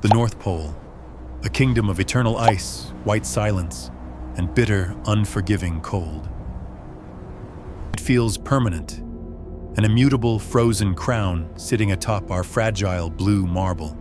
The North Pole, a kingdom of eternal ice, white silence, and bitter, unforgiving cold. It feels permanent, an immutable frozen crown sitting atop our fragile blue marble.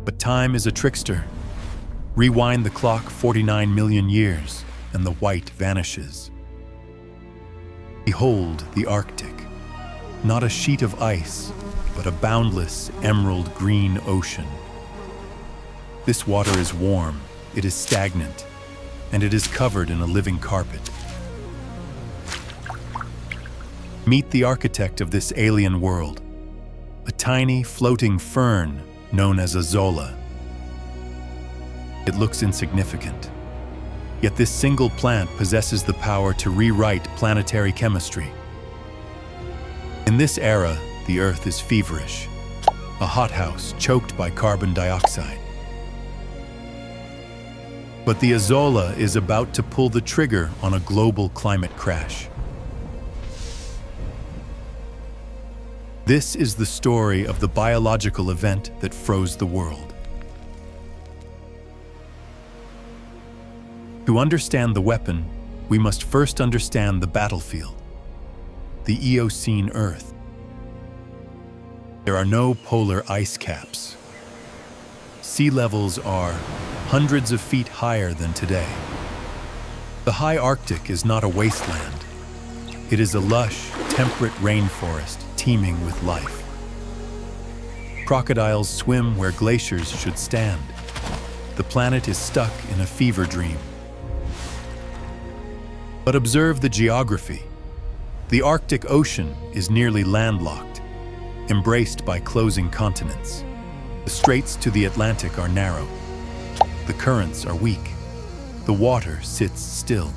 But time is a trickster. Rewind the clock 49 million years, and the white vanishes. Behold the Arctic, not a sheet of ice, but a boundless emerald green ocean. This water is warm, it is stagnant, and it is covered in a living carpet. Meet the architect of this alien world, a tiny floating fern known as Azolla. It looks insignificant, yet this single plant possesses the power to rewrite planetary chemistry. In this era, the Earth is feverish, a hothouse choked by carbon dioxide. But the Azolla is about to pull the trigger on a global climate crash. This is the story of the biological event that froze the world. To understand the weapon, we must first understand the battlefield, the Eocene Earth. There are no polar ice caps. Sea levels are hundreds of feet higher than today. The high Arctic is not a wasteland. It is a lush, temperate rainforest teeming with life. Crocodiles swim where glaciers should stand. The planet is stuck in a fever dream. But observe the geography. The Arctic Ocean is nearly landlocked, embraced by closing continents. The straits to the Atlantic are narrow. The currents are weak. The water sits still.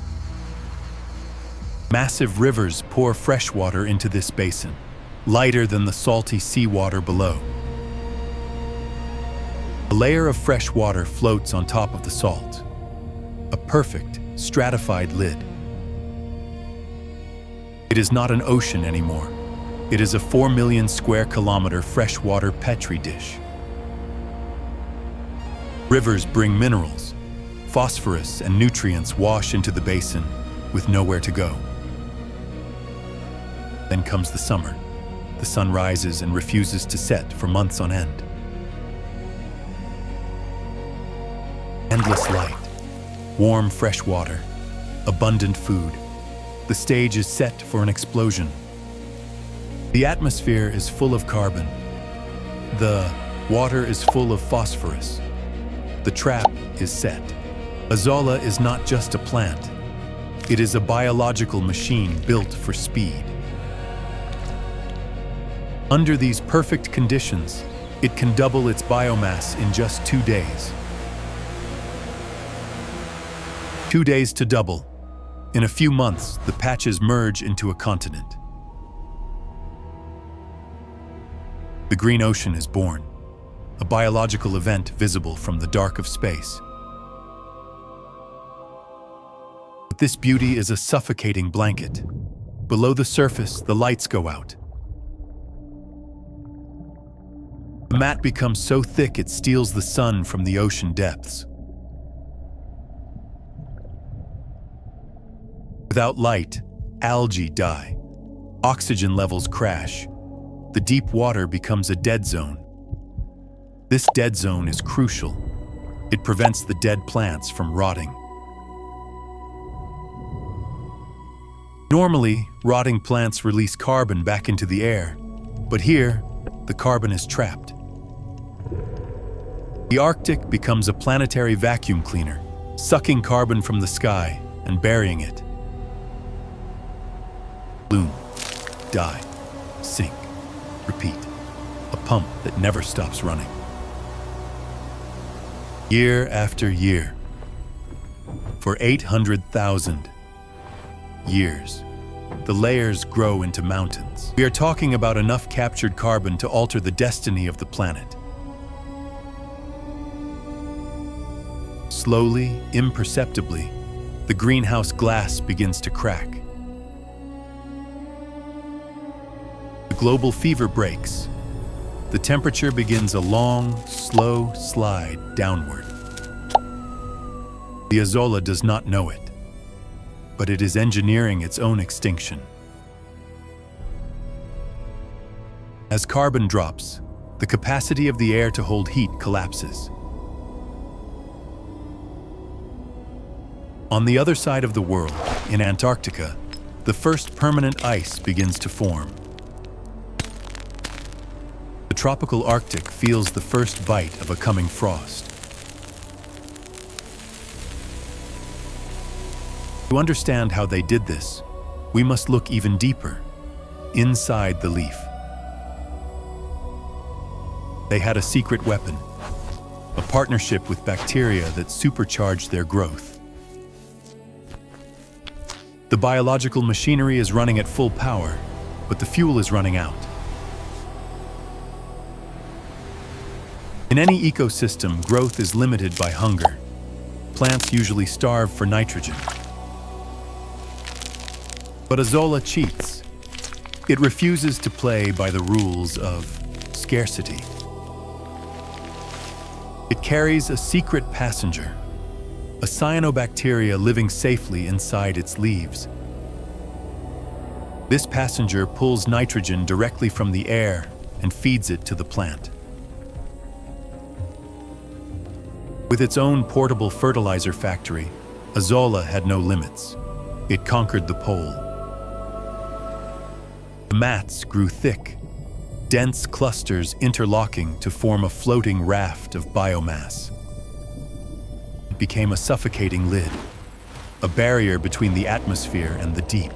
Massive rivers pour fresh water into this basin, lighter than the salty seawater below. A layer of fresh water floats on top of the salt, a perfect, stratified lid. It is not an ocean anymore. It is a 4 million square kilometer freshwater petri dish. Rivers bring minerals. Phosphorus and nutrients wash into the basin with nowhere to go. Then comes the summer. The sun rises and refuses to set for months on end. Endless light, warm fresh water, abundant food. The stage is set for an explosion. The atmosphere is full of carbon. The water is full of phosphorus. The trap is set. Azolla is not just a plant. It is a biological machine built for speed. Under these perfect conditions, it can double its biomass in just 2 days. 2 days to double. In a few months, the patches merge into a continent. The Green Ocean is born, a biological event visible from the dark of space. But this beauty is a suffocating blanket. Below the surface, the lights go out. The mat becomes so thick it steals the sun from the ocean depths. Without light, algae die. Oxygen levels crash. The deep water becomes a dead zone. This dead zone is crucial. It prevents the dead plants from rotting. Normally, rotting plants release carbon back into the air, but here, the carbon is trapped. The Arctic becomes a planetary vacuum cleaner, sucking carbon from the sky and burying it. Bloom, die, sink, repeat. A pump that never stops running. Year after year. For 800,000 years, the layers grow into mountains. We are talking about enough captured carbon to alter the destiny of the planet. Slowly, imperceptibly, the greenhouse glass begins to crack. The global fever breaks. the temperature begins a long, slow slide downward. The Azolla does not know it, but it is engineering its own extinction. As carbon drops, the capacity of the air to hold heat collapses. On the other side of the world, in Antarctica, the first permanent ice begins to form. The tropical Arctic feels the first bite of a coming frost. To understand how they did this, we must look even deeper, inside the leaf. They had a secret weapon, a partnership with bacteria that supercharged their growth. The biological machinery is running at full power, but the fuel is running out. In any ecosystem, growth is limited by hunger. Plants usually starve for nitrogen. But Azolla cheats. It refuses to play by the rules of scarcity. It carries a secret passenger, a cyanobacteria living safely inside its leaves. This passenger pulls nitrogen directly from the air and feeds it to the plant. With its own portable fertilizer factory, Azolla had no limits. It conquered the pole. The mats grew thick, dense clusters interlocking to form a floating raft of biomass. It became a suffocating lid, a barrier between the atmosphere and the deep.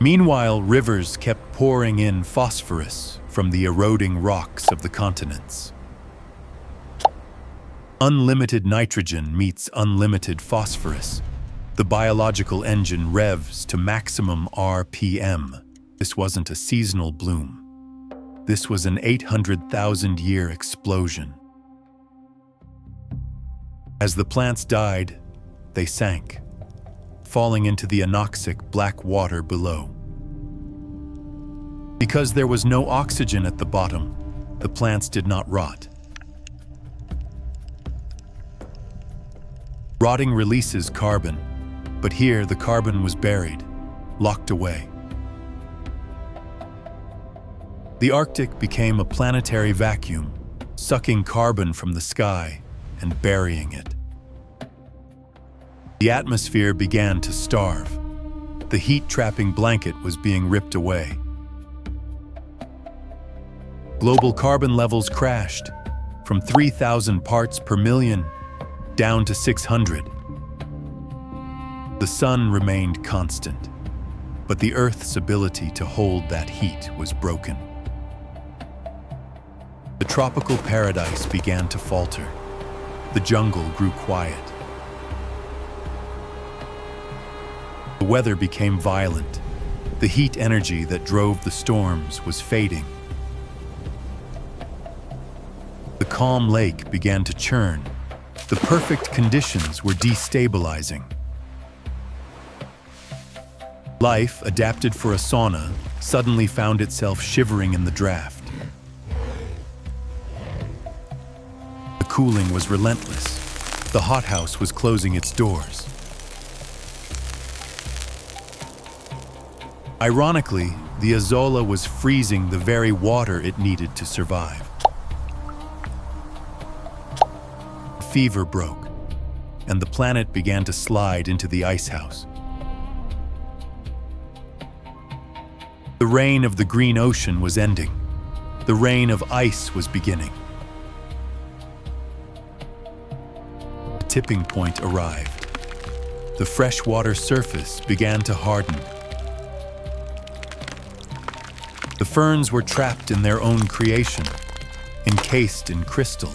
Meanwhile, rivers kept pouring in phosphorus from the eroding rocks of the continents. Unlimited nitrogen meets unlimited phosphorus. The biological engine revs to maximum RPM. This wasn't a seasonal bloom. This was an 800,000-year explosion. As the plants died, they sank, falling into the anoxic black water below. Because there was no oxygen at the bottom, the plants did not rot. Rotting releases carbon, but here the carbon was buried, locked away. The Arctic became a planetary vacuum, sucking carbon from the sky and burying it. The atmosphere began to starve. The heat-trapping blanket was being ripped away. Global carbon levels crashed from 3,000 parts per million down to 600. The sun remained constant, but the Earth's ability to hold that heat was broken. The tropical paradise began to falter. The jungle grew quiet. The weather became violent. The heat energy that drove the storms was fading. The calm lake began to churn. The perfect conditions were destabilizing. Life, adapted for a sauna, suddenly found itself shivering in the draft. The cooling was relentless. The hothouse was closing its doors. Ironically, the Azolla was freezing the very water it needed to survive. Fever broke, and the planet began to slide into the icehouse. The reign of the green ocean was ending. The reign of ice was beginning. The tipping point arrived. The freshwater surface began to harden. The ferns were trapped in their own creation, encased in crystal.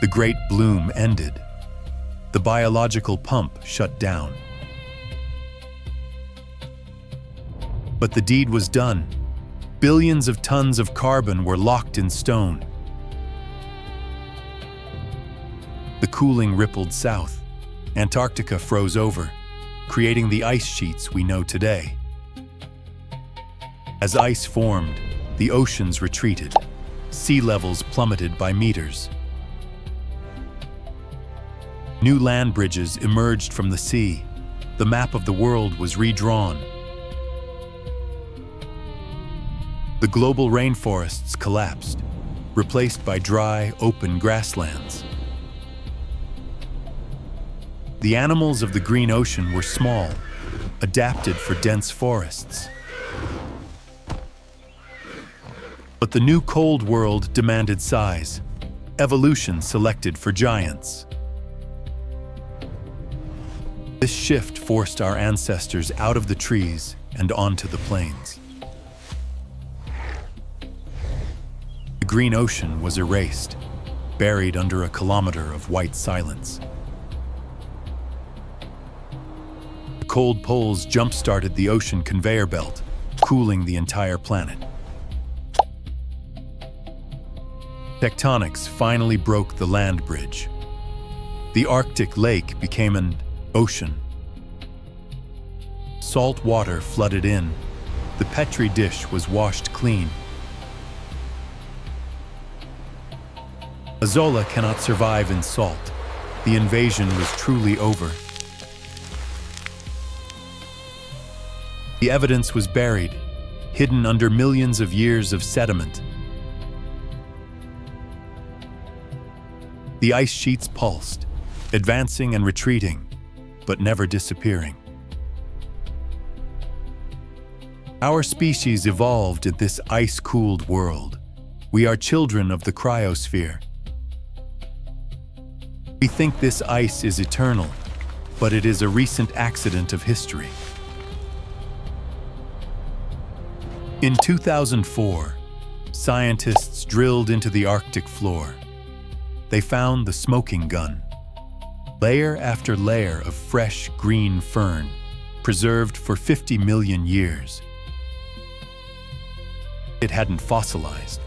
The great bloom ended. The biological pump shut down. But the deed was done. Billions of tons of carbon were locked in stone. The cooling rippled south. Antarctica froze over, creating the ice sheets we know today. As ice formed, the oceans retreated. Sea levels plummeted by meters. New land bridges emerged from the sea. The map of the world was redrawn. The global rainforests collapsed, replaced by dry, open grasslands. The animals of the green ocean were small, adapted for dense forests. But the new cold world demanded size. Evolution selected for giants. This shift forced our ancestors out of the trees and onto the plains. The green ocean was erased, buried under a kilometer of white silence. The cold poles jump-started the ocean conveyor belt, cooling the entire planet. Tectonics finally broke the land bridge. The Arctic lake became an ocean. Salt water flooded in. The petri dish was washed clean. Azolla cannot survive in salt. The invasion was truly over. The evidence was buried, hidden under millions of years of sediment. The ice sheets pulsed, advancing and retreating, but never disappearing. Our species evolved in this ice-cooled world. We are children of the cryosphere. We think this ice is eternal, but it is a recent accident of history. In 2004, scientists drilled into the Arctic floor. They found the smoking gun. Layer after layer of fresh green fern, preserved for 50 million years. It hadn't fossilized.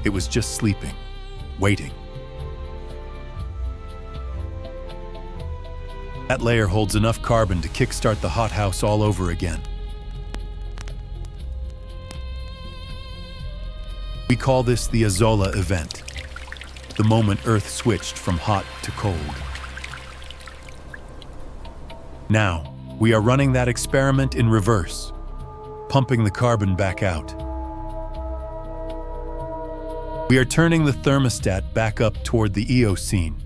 It was just sleeping, waiting. That layer holds enough carbon to kickstart the hothouse all over again. We call this the Azolla Event, the moment Earth switched from hot to cold. Now, we are running that experiment in reverse, pumping the carbon back out. We are turning the thermostat back up toward the Eocene.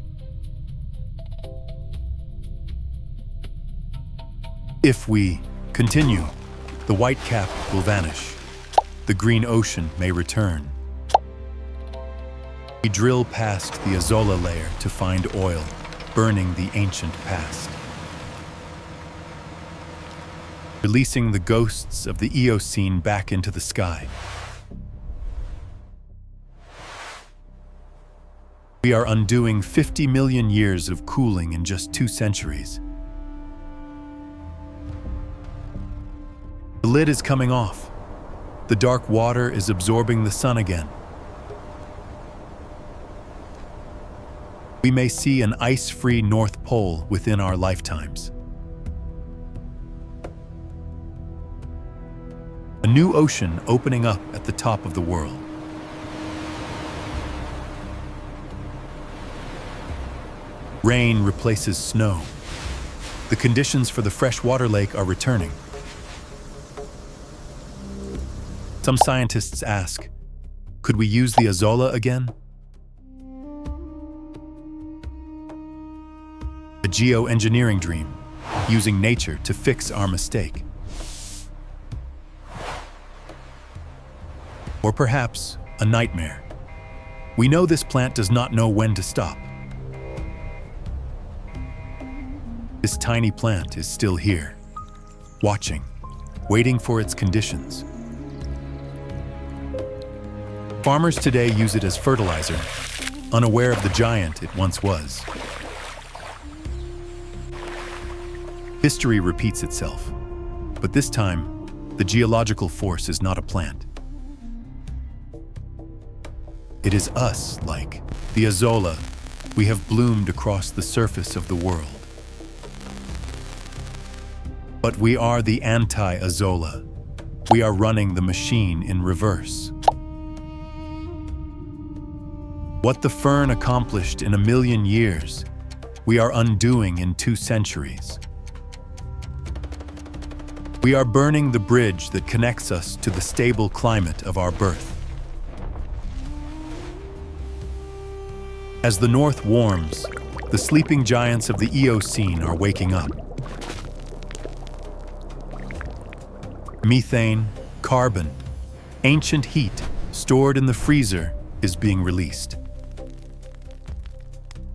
If we continue, the white cap will vanish. The green ocean may return. We drill past the Azolla layer to find oil, burning the ancient past. Releasing the ghosts of the Eocene back into the sky. We are undoing 50 million years of cooling in just 2 centuries. The lid is coming off. The dark water is absorbing the sun again. We may see an ice-free North Pole within our lifetimes. A new ocean opening up at the top of the world. Rain replaces snow. The conditions for the freshwater lake are returning. Some scientists ask, could we use the Azolla again? A geoengineering dream, using nature to fix our mistake. Or perhaps a nightmare. We know this plant does not know when to stop. This tiny plant is still here, watching, waiting for its conditions. Farmers today use it as fertilizer, unaware of the giant it once was. History repeats itself, but this time, the geological force is not a plant. It is us, like the Azolla. We have bloomed across the surface of the world. But we are the anti-Azolla. We are running the machine in reverse. What the fern accomplished in 1,000,000 years, we are undoing in 2 centuries. We are burning the bridge that connects us to the stable climate of our birth. As the North warms, the sleeping giants of the Eocene are waking up. Methane, carbon, ancient heat stored in the freezer is being released.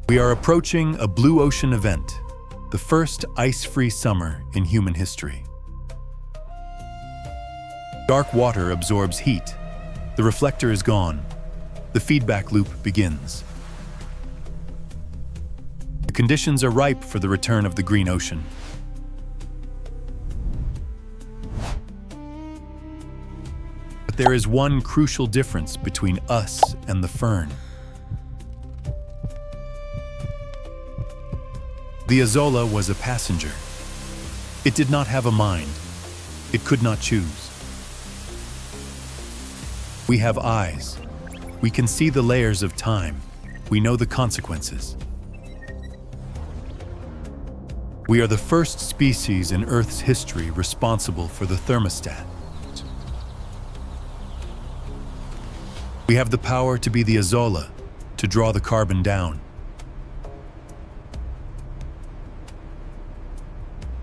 We are approaching a blue ocean event, the first ice-free summer in human history. Dark water absorbs heat. The reflector is gone. The feedback loop begins. The conditions are ripe for the return of the green ocean. But there is one crucial difference between us and the fern. The Azolla was a passenger. It did not have a mind. It could not choose. We have eyes. We can see the layers of time. We know the consequences. We are the first species in Earth's history responsible for the thermostat. We have the power to be the Azolla, to draw the carbon down.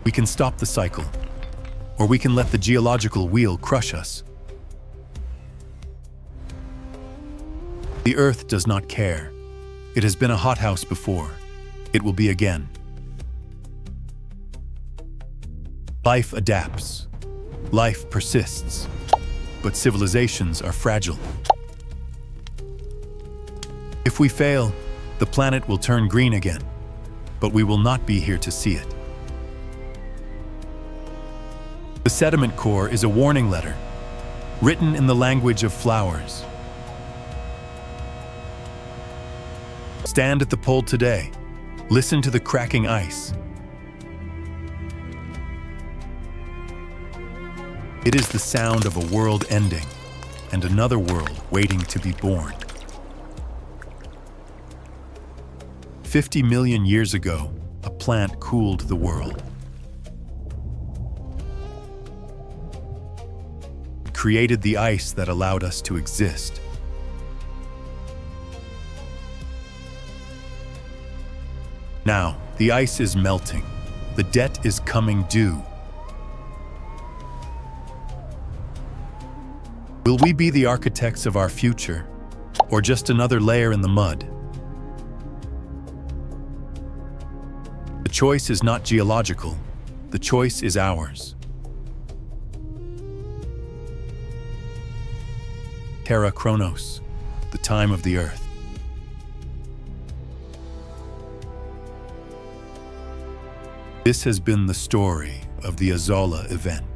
We can stop the cycle, or we can let the geological wheel crush us. The Earth does not care. It has been a hothouse before. It will be again. Life adapts. Life persists. But civilizations are fragile. If we fail, the planet will turn green again, but we will not be here to see it. The sediment core is a warning letter, written in the language of flowers. Stand at the pole today. Listen to the cracking ice. It is the sound of a world ending and another world waiting to be born. 50 million years ago, a plant cooled the world. It created the ice that allowed us to exist. Now, the ice is melting. The debt is coming due. Will we be the architects of our future, or just another layer in the mud? The choice is not geological. The choice is ours. Terra Chronos, the time of the Earth. This has been the story of the Azolla Event.